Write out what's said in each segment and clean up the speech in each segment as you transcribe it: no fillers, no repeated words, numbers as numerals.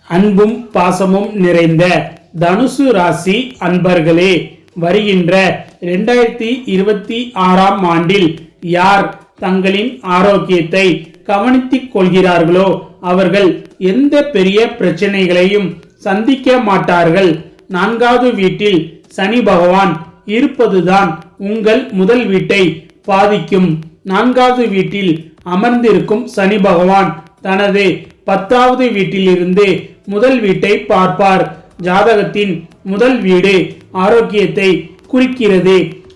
அன்பும் பாசமும் நிறைந்த தனுசு ராசி அன்பர்களே, வருகின்ற 2026ஆம் ஆண்டில் யார் தங்களின் ஆரோக்கியத்தை கவனித்துக் கொள்கிறார்களோ அவர்கள் எந்த பெரிய பிரச்சனைகளையும் சந்திக்க மாட்டார்கள். 4வது வீட்டில் சனி பகவான் இருப்பதுதான் உங்கள் முதல் வீட்டை பாதிக்கும். 4வது வீட்டில் அமர்ந்திருக்கும் சனி பகவான் தனது 10வது வீட்டிலிருந்து முதல் வீட்டை பார்ப்பார். ஜாதகத்தின் முதல் வீடு ஆரோக்கியத்தை குறிக்கிறது.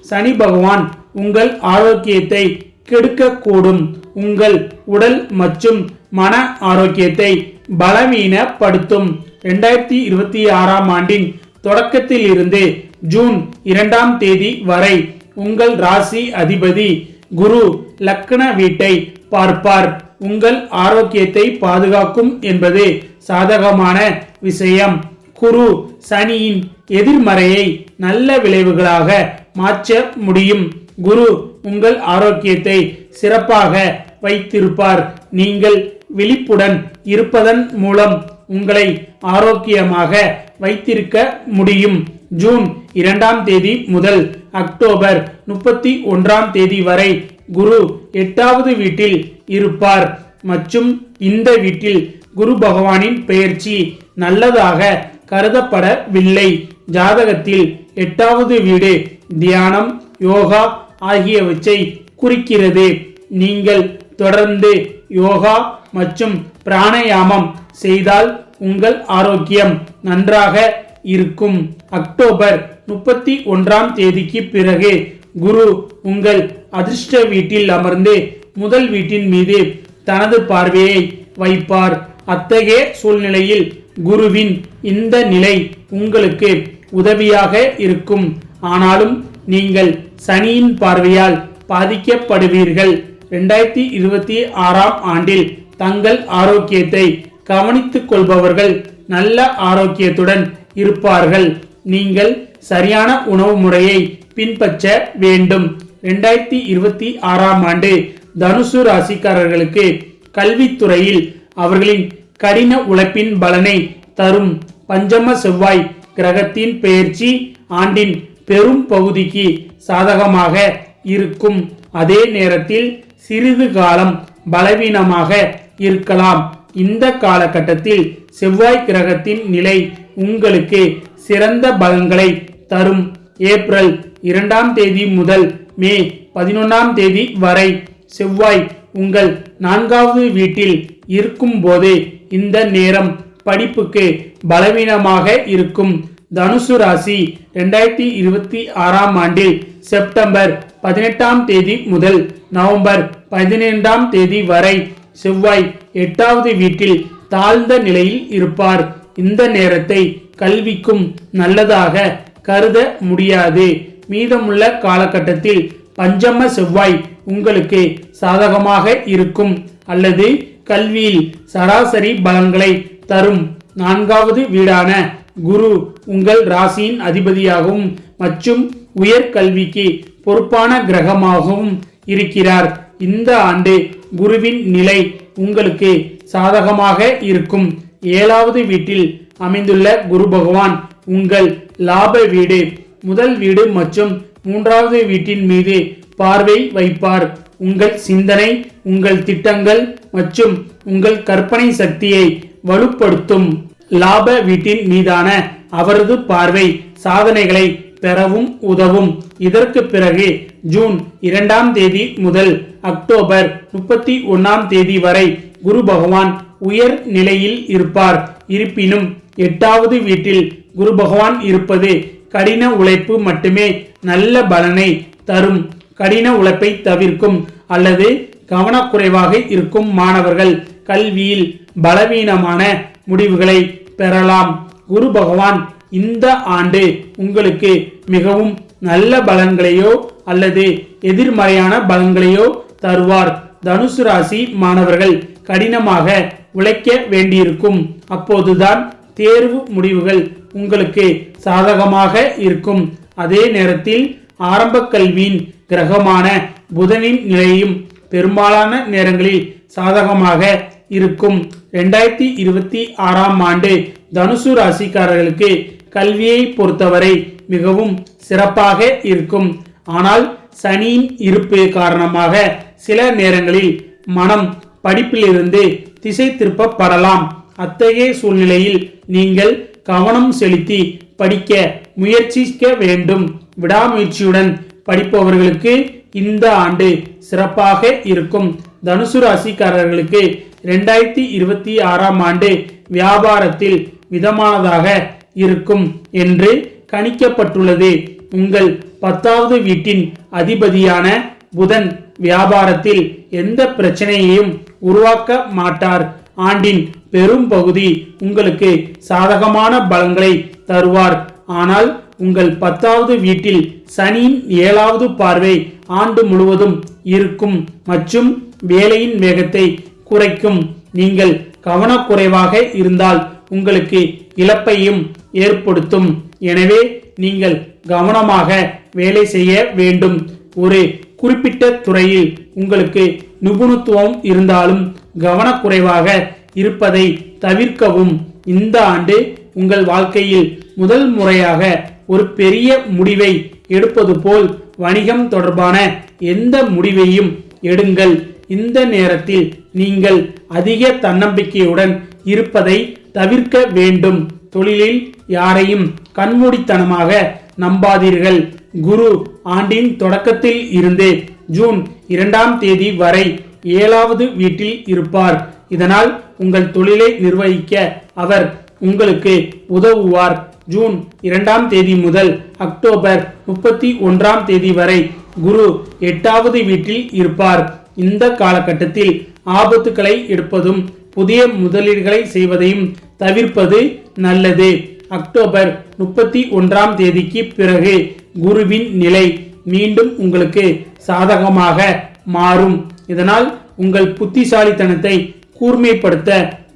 சனி பகவான் உங்கள் ஆரோக்கியத்தை கெடுக்கக்கூடும். உங்கள் உடல் மற்றும் மன ஆரோக்கியத்தை பலவீனப்படுத்தும். 2026ஆம் ஆண்டின் தொடக்கத்தில் இருந்து ஜூன் 2ஆம் தேதி வரை உங்கள் ராசி அதிபதி குரு லக்ன வீட்டை பார்ப்பார். உங்கள் ஆரோக்கியத்தை பாதுகாக்கும் என்பது சாதகமான விஷயம். குரு சனியின் எதிர்மறையை நல்ல விளைவுகளாக மாற்ற முடியும். குரு உங்கள் ஆரோக்கியத்தை சிறப்பாக வைத்திருப்பார். நீங்கள் விழிப்புடன் இருப்பதன் மூலம் உங்களை ஆரோக்கியமாக வைத்திருக்க முடியும். ஜூன் 2ஆம் தேதி முதல் அக்டோபர் 31ஆம் தேதி வரை குரு 8வது வீட்டில் இருப்பார் மற்றும் இந்த வீட்டில் குரு பகவானின் பெயர்ச்சி நல்லதாக கருதப்படவில்லை. ஜாதகத்தில் 8வது வீடு தியானம், யோகா ஆகியவற்றை குறிக்கிறது. நீங்கள் தொடர்ந்து யோகா மற்றும் பிராணாயாமம் செய்தால் உங்கள் ஆரோக்கியம் நன்றாக இருக்கும். அக்டோபர் 31ஆம் தேதிக்கு பிறகு குரு உங்கள் அதிர்ஷ்ட வீட்டில் அமர்ந்து முதல் வீட்டின் மீது தனது பார்வையை வைப்பார். அத்தகைய சூழ்நிலையில் குருவின் இந்த நிலை உங்களுக்கு உதவியாக இருக்கும். ஆனாலும் நீங்கள் சனியின் பார்வையால் பாதிக்கப்படுவீர்கள். 2026ஆம் ஆண்டில் தங்கள் ஆரோக்கியத்தை கவனித்துக் கொள்பவர்கள் நல்ல ஆரோக்கியத்துடன் இருப்பார்கள். நீங்கள் சரியான உணவு முறையை பின்பற்ற வேண்டும். 2026ஆம் ஆண்டு தனுசு ராசிக்காரர்களுக்கு கல்வித்துறையில் அவர்களின் கடின உழைப்பின் பலனை தரும். பஞ்சம செவ்வாய் கிரகத்தின் பெயர்ச்சி ஆண்டின் பெரும் பகுதிக்கு சாதகமாக இருக்கும். அதே நேரத்தில் சிறிது காலம் பலவீனமாக இருக்கலாம். இந்த காலகட்டத்தில் செவ்வாய் கிரகத்தின் நிலை உங்களுக்கு சிறந்த பலன்களை தரும். ஏப்ரல் 2ஆம் தேதி முதல் மே 11ஆம் தேதி வரை செவ்வாய் உங்கள் 4வது வீட்டில் இருக்கும் போது இந்த நேரம் படிப்புக்கு பலவீனமாக இருக்கும். தனுசு ராசி 2026ஆம் ஆண்டில் செப்டம்பர் 18ஆம் தேதி முதல் நவம்பர் 12ஆம் தேதி வரை செவ்வாய் 8வது வீட்டில் தாழ்ந்த நிலையில் இருப்பார். இந்த நேரத்தை கல்விக்கும் நல்லதாக கருத முடியாது. மீதமுள்ள காலகட்டத்தில் பஞ்சம செவ்வாய் உங்களுக்கு சாதகமாக இருக்கும் அல்லது கல்வியில் சராசரி பலன்களை தரும். 4வது வீடான குரு உங்கள் ராசியின் அதிபதியாகவும் மற்றும் உயர் கல்விக்கு பொறுப்பான கிரகமாகவும் இருக்கிறார். இந்த ஆண்டு குருவின் நிலை உங்களுக்கு சாதகமாக இருக்கும். 7வது வீட்டில் அமைந்துள்ள குரு பகவான் உங்கள் லாப வீடு, முதல் வீடு மற்றும் 3வது வீட்டின் மீது பார்வை வைப்பார். உங்கள் சிந்தனை, உங்கள் திட்டங்கள் மற்றும் உங்கள் கற்பனை சக்தியை வலுப்படுத்தும். லாப வீட்டின் மீதான அவரது பார்வை சாதனைகளை பெறவும் உதவும். இதற்கு பிறகு ஜூன் 2ஆம் தேதி முதல் அக்டோபர் 31ஆம் தேதி வரை குரு பகவான் உயர் நிலையில் இருப்பார். இருப்பினும் 8வது வீட்டில் குரு பகவான் இருப்பது கடின உழைப்பு மட்டுமே நல்ல பலனை தரும். கடின உழைப்பை தவிர்க்கும் அல்லது கவனக்குறைவாக இருக்கும் மாணவர்கள் கல்வியில் பலவீனமான முடிவுகளை பெறலாம். குரு பகவான் இந்த ஆண்டு உங்களுக்கு மிகவும் நல்ல பலன்களையோ அல்லது எதிர்மறையான பலன்களையோ தருவார். தனுசு ராசி மாணவர்கள் கடினமாக உழைக்க வேண்டியிருக்கும். அப்போதுதான் தேர்வு முடிவுகள் உங்களுக்கு சாதகமாக இருக்கும். அதே நேரத்தில் ஆரம்ப கல்வியின் கிரகமான புதனின் நிலையும் பெரும்பாலான நேரங்களில் சாதகமாக இருக்கும். 2026ஆம் ஆண்டு தனுசு ராசிக்காரர்களுக்கு கல்வியை பொறுத்தவரை மிகவும் சிறப்பாக இருக்கும். ஆனால் சனியின் இருப்பு காரணமாக சில நேரங்களில் மனம் படிப்பிலிருந்து திசை திருப்பப்படலாம். அத்தகைய சூழ்நிலையில் நீங்கள் கவனம் செலுத்தி படிக்க முயற்சிக்க வேண்டும். விடாமுயற்சியுடன் படிப்பவர்களுக்கு இந்த ஆண்டு சிறப்பாக இருக்கும். தனுசு ராசிக்காரர்களுக்கு 2026ஆம் ஆண்டு வியாபாரத்தில் மிதமானதாக இருக்கும் என்று கணிக்கப்பட்டுள்ளது. உங்கள் 10வது வீட்டின் அதிபதியான புதன் வியாபாரத்தில் எந்த பிரச்சனையையும் உருவாக்க மாட்டார். ஆண்டின் பெரும் பகுதி உங்களுக்கு சாதகமான பலன்களை தருவார். ஆனால் உங்கள் 10வது வீட்டில் சனியின் 7வது பார்வை ஆண்டு முழுவதும் இருக்கும் மற்றும் வேலையின் வேகத்தை குறைக்கும். நீங்கள் கவனக்குறைவாக இருந்தால் உங்களுக்கு இழப்பையும் ஏற்படுத்தும். எனவே நீங்கள் கவனமாக வேலை செய்ய வேண்டும். ஒரு குறிப்பிட்ட துறையில் உங்களுக்கு நிபுணத்துவம் இருந்தாலும் கவனக்குறைவாக இருப்பதை தவிர்க்கவும். இந்த ஆண்டு உங்கள் வாழ்க்கையில் முதல் முறையாக ஒரு பெரிய முடிவை எடுப்பது போல் வணிகம் தொடர்பான எந்த முடிவையும் எடுங்கள். இந்த நேரத்தில் நீங்கள் அதிக தன்னம்பிக்கையுடன் இருப்பதை தவிர்க்க வேண்டும். தொழிலில் யாரையும் கண்மூடித்தனமாக நம்பாதீர்கள். குரு ஆண்டின் தொடக்கத்தில் இருந்து ஜூன் 2ஆம் தேதி வரை 7வது வீட்டில் இருப்பார். இதனால் உங்கள் தொழிலை நிர்வகிக்க அவர் உங்களுக்கு உதவுவார். ஜூன் 2ஆம் தேதி முதல் அக்டோபர் 31ஆம் தேதி வரை குரு 8வது வீட்டில் இருப்பார். இந்த காலகட்டத்தில் ஆபத்துக்களை எடுப்பதும் புதிய முதலீடுகளை செய்வதையும் தவிர்ப்பது நல்லது. அக்டோபர் 31ஆம் தேதிக்கு பிறகு குருவின் நிலை மீண்டும் உங்களுக்கு சாதகமாக மாறும். இதனால் உங்கள் புத்திசாலித்தனத்தை கூர்மைப்படுத்த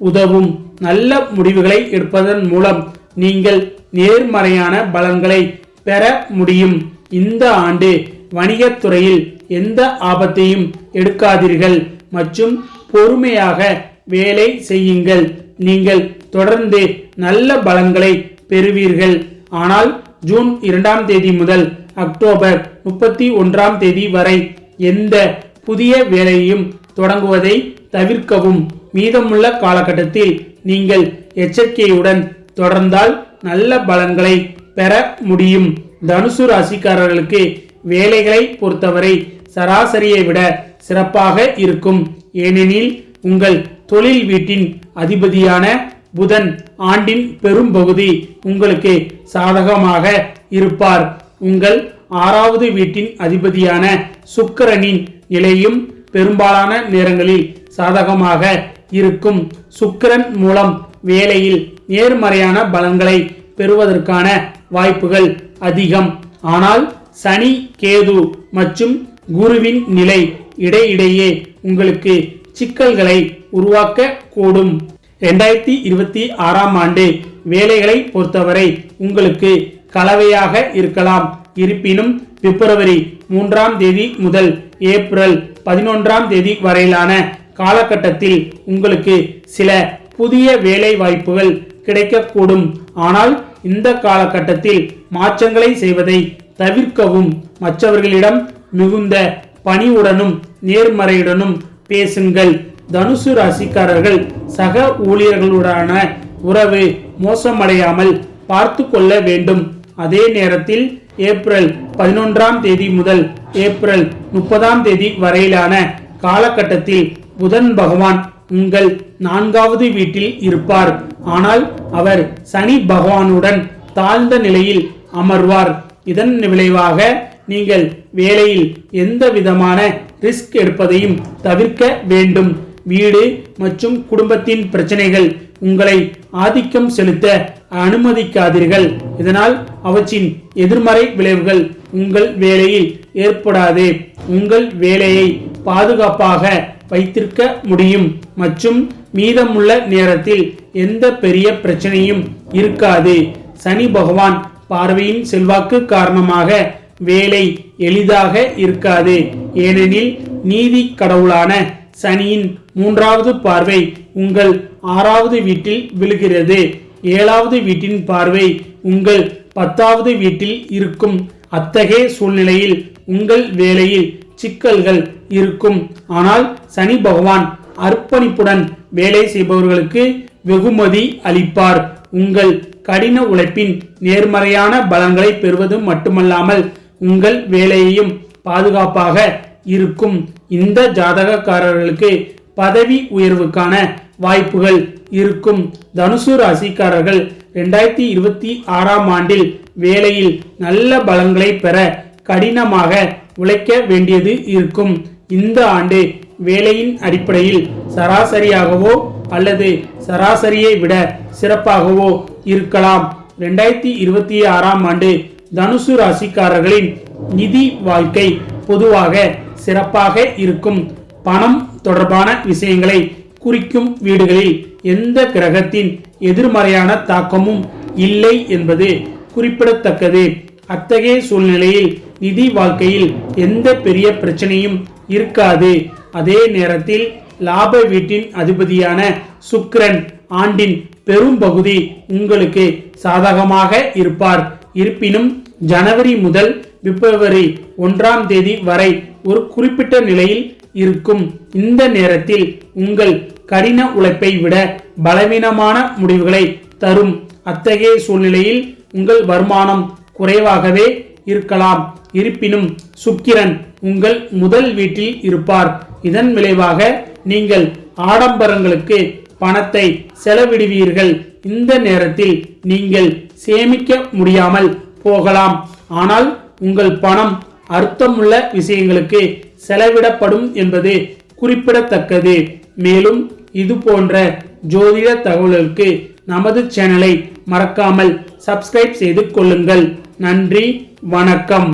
உதவும். நல்ல முடிவுகளை எடுப்பதன் மூலம் நீங்கள் நேர்மறையான பலன்களை பெற முடியும். இந்த ஆண்டு வணிகத்துறையில் எந்த ஆபத்தையும் எடுக்காதீர்கள் மற்றும் பொறுமையாக வேலை செய்யுங்கள். நீங்கள் தொடர்ந்து நல்ல பலன்களை பெறுவீர்கள். ஆனால் ஜூன் 2ஆம் தேதி முதல் அக்டோபர் 31ஆம் தேதி வரை எந்த புதிய வேலையையும் தொடங்குவதை தவிர்க்கவும். மீதமுள்ள காலகட்டத்தில் நீங்கள் எச்சரிக்கையுடன் தொடர்ந்தால் நல்ல பலன்களை பெற முடியும். தனுசு ராசிக்காரர்களுக்கு வேலைகளை பொறுத்தவரை சராசரியை விட சிறப்பாக இருக்கும். ஏனெனில் உங்கள் தொழில் வீட்டின் அதிபதியான புதன் ஆண்டின் பெரும்பகுதி உங்களுக்கு சாதகமாக இருப்பார். உங்கள் 6வது வீட்டின் அதிபதியான சுக்கிரனின் நிலையும் பெரும்பாலான நேரங்களில் சாதகமாக இருக்கும். சுக்கிரன் மூலம் வேலையில் நேர்மறையான பலன்களை பெறுவதற்கான வாய்ப்புகள் அதிகம். ஆனால் சனி, கேது மற்றும் குருவின் நிலை இடையிடையே உங்களுக்கு சிக்கல்களை உருவாக்க கூடும். 2026ஆம் ஆண்டு வேலைகளை பொறுத்தவரை உங்களுக்கு கலவையாக இருக்கலாம். இருப்பினும் பிப்ரவரி 3ஆம் தேதி முதல் ஏப்ரல் 11ஆம் தேதி வரையிலான காலகட்டத்தில் உங்களுக்கு சில புதிய வேலை வாய்ப்புகள் கிடைக்கக்கூடும். ஆனால் இந்த காலகட்டத்தில் மாற்றங்களை செய்வதை தவிர்க்கவும். மற்றவர்களிடம் மிகுந்த பணிவுடனும் நேர்மறையுடனும் பேசுங்கள். தனுசு ராசிக்காரர்கள் சக ஊழியர்களுடனான உறவு மோசமடையாமல் பார்த்து கொள்ள வேண்டும். அதே நேரத்தில் ஏப்ரல் 11ஆம் தேதி முதல் ஏப்ரல் 30ஆம் தேதி வரையிலான காலகட்டத்தில் புதன் பகவான் உங்கள் 4வது வீட்டில் இருப்பார். ஆனால் அவர் சனி பகவானுடன் தாழ்ந்த நிலையில் அமர்வார். இதன் விளைவாக நீங்கள் வேலையில் எந்த விதமான ரிஸ்க் எடுப்பதையும் தவிர்க்க வேண்டும். வீடு மற்றும் குடும்பத்தின் பிரச்சனைகள் உங்களை ஆதிக்கம் செலுத்த அனுமதிக்காதீர்கள். இதனால் அவற்றின் எதிர்மறை விளைவுகள் உங்கள் வேலையில் ஏற்படாது. உங்கள் வேலையை பாதுகாப்பாக வைத்திருக்க முடியும் மற்றும் மீதமுள்ள நேரத்தில் எந்த பெரிய பிரச்சனையும் இருக்காது. சனி பகவான் பார்வையின் செல்வாக்கு காரணமாக வேலை எளிதாக இருக்காது. ஏனெனில் நீதி கடவுளான சனியின் 3வது பார்வை உங்கள் 6வது வீட்டில் விழுகிறது. 7வது வீட்டின் பார்வை உங்கள் 10வது வீட்டில் இருக்கும். அத்தகைய சூழ்நிலையில் உங்கள் வேலையில் சிக்கல்கள் இருக்கும். ஆனால் சனி பகவான் அர்ப்பணிப்புடன் வேலை செய்பவர்களுக்கு வெகுமதி அளிப்பார். உங்கள் கடின உழைப்பின் நேர்மறையான பலன்களை பெறுவது மட்டுமல்லாமல் உங்கள் வேலையையும் பாதுகாப்பாக இருக்கும். இந்த ஜாதகக்காரர்களுக்கு பதவி உயர்வுக்கான வாய்ப்புகள் இருக்கும். தனுசு ராசிக்காரர்கள் 2026ஆம் ஆண்டில் வேலையில் நல்ல பலன்களை பெற கடினமாக உழைக்க வேண்டியது இருக்கும். இந்த ஆண்டு வேலையின் அடிப்படையில் சராசரியாகவோ அல்லது சராசரியை விட சிறப்பாகவோ இருக்கலாம். 2026ஆம் ஆண்டு தனுசு ராசிக்காரர்களின் நிதி வாழ்க்கை பொதுவாக சிறப்பாக இருக்கும். பணம் தொடர்பான விஷயங்களை குறிக்கும் வீடுகளில் எந்த கிரகத்தின் எதிர்மறையான தாக்கமும் இல்லை என்பது குறிப்பிடத்தக்கது. அத்தகைய சூழ்நிலையில் நிதி வாழ்க்கையில் எந்த பெரிய பிரச்சனையும் இருக்காது. அதே நேரத்தில் லாப வீட்டின் அதிபதியான சுக்கிரன் ஆண்டின் பெரும் பகுதி உங்களுக்கு சாதகமாக இருப்பார். இருப்பினும் ஜனவரி முதல் பிப்ரவரி 1ஆம் தேதி வரை ஒரு குறிப்பிட்ட நிலையில் இருக்கும். இந்த நேரத்தில் உங்கள் கடின உழைப்பை விட பலவீனமான முடிவுகளை தரும். அத்தகைய சூழ்நிலையில் உங்கள் வருமானம் குறைவாகவே இருக்கலாம். இருப்பினும் சுக்கிரன் உங்கள் முதல் வீட்டில் இருப்பார். இதன் விளைவாக நீங்கள் ஆடம்பரங்களுக்கு பணத்தை செலவிடுவீர்கள். இந்த நேரத்தில் நீங்கள் சேமிக்க முடியாமல் போகலாம். ஆனால் உங்கள் பணம் அர்த்தமுள்ள விஷயங்களுக்கு செலவிடப்படும் என்பது குறிப்பிடத்தக்கது. மேலும் இது போன்ற ஜோதிட தகவல்களுக்கு நமது சேனலை மறக்காமல் சப்ஸ்கிரைப் செய்து கொள்ளுங்கள். நன்றி, வணக்கம்.